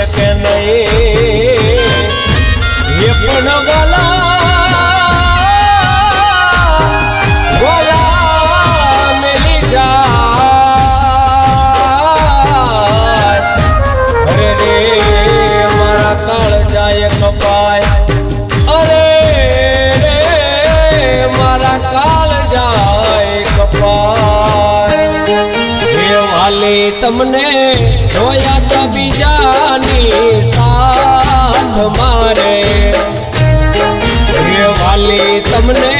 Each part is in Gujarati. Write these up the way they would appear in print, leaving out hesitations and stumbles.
કે નહીં એ પણ ગોલા મેલી જાય અરે રે મારા કાળ જાય કપાય અરે રે મારા કાળ જાય કપાય હે વાલી તમને જોયા તા બીજાની સાથ મારે હે વાલી તમને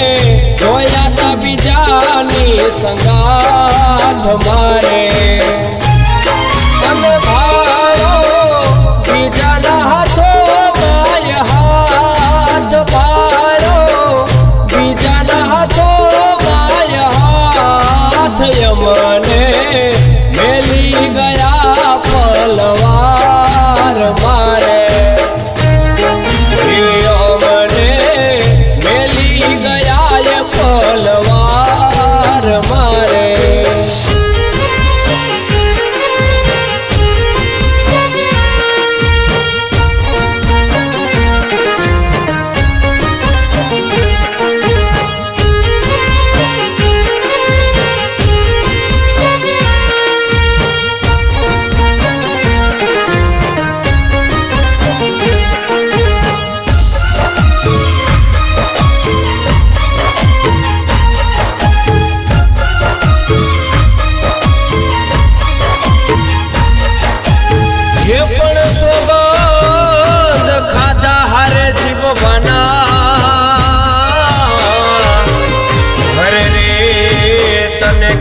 જોયા તા બીજાની સંગાથ મારે અને ભારો બીજાના હાથો માય હાથ ભારો બીજાના હાથો માય હાથ યમને મેલી ગયા પલવાર મારે યમને મેલી ગયા પલવાર મારે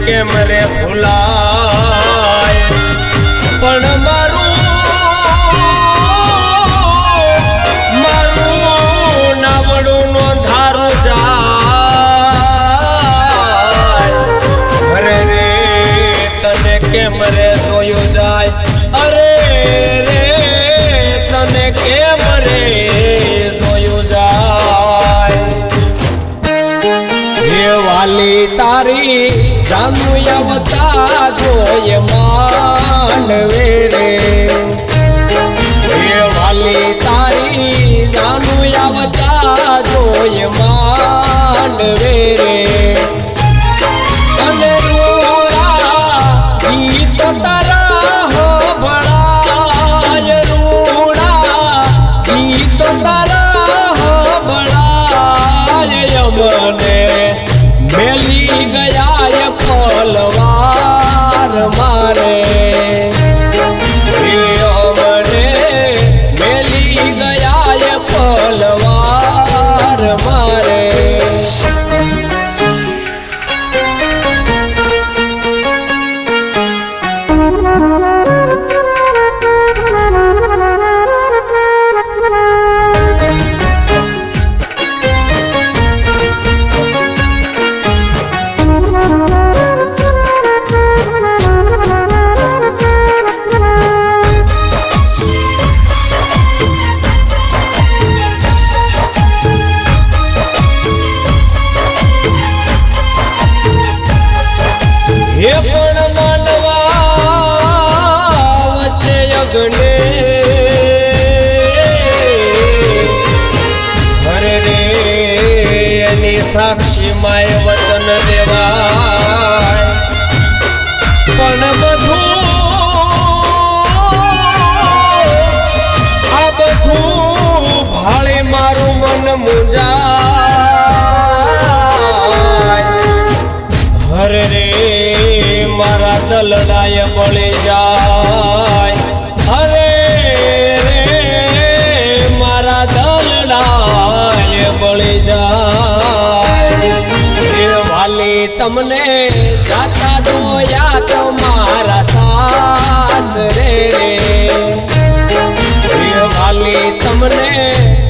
કેમ રે ભૂલાય પણ મારું નાવડું નો ધારું જાય અરે રે તને કેમ રે જોયું જાય અરે રે તને કેમ રે જોયું જાય હે વાલી તારી જાનુ આવતા જોય માનવે રે હે વાલી તારી જાનુ આવતા જોય માનવે રે અને રૂડા ગીત તારા હો ભળાય રૂડા ગીત તારા હો ભળાય યમને મેલી ગયા પલવાર મારે યમને મેલી ગયા પલવાર મારે હે પણ માનવા વચ્ચે અગ્ને હરે રે એની સાક્ષી માય વચન દેવાય પણ બધું આ બધું ભાળે મારું મન મુંજાય હરે રે મારા દલડાય બળી જાય અરે રે મારા દલડાય બળી જાય હે વાલી તમને જાતા જોયા તમારા સાસરે રે હે વાલી તમને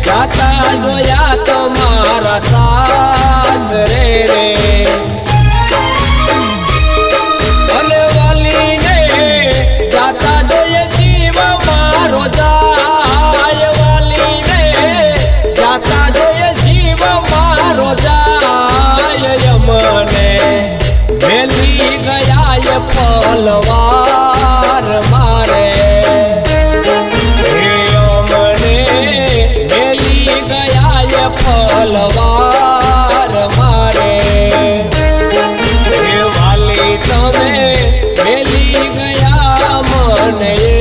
જાતા જોયા તમારા સાસરે રે પલવાર મારે હે મને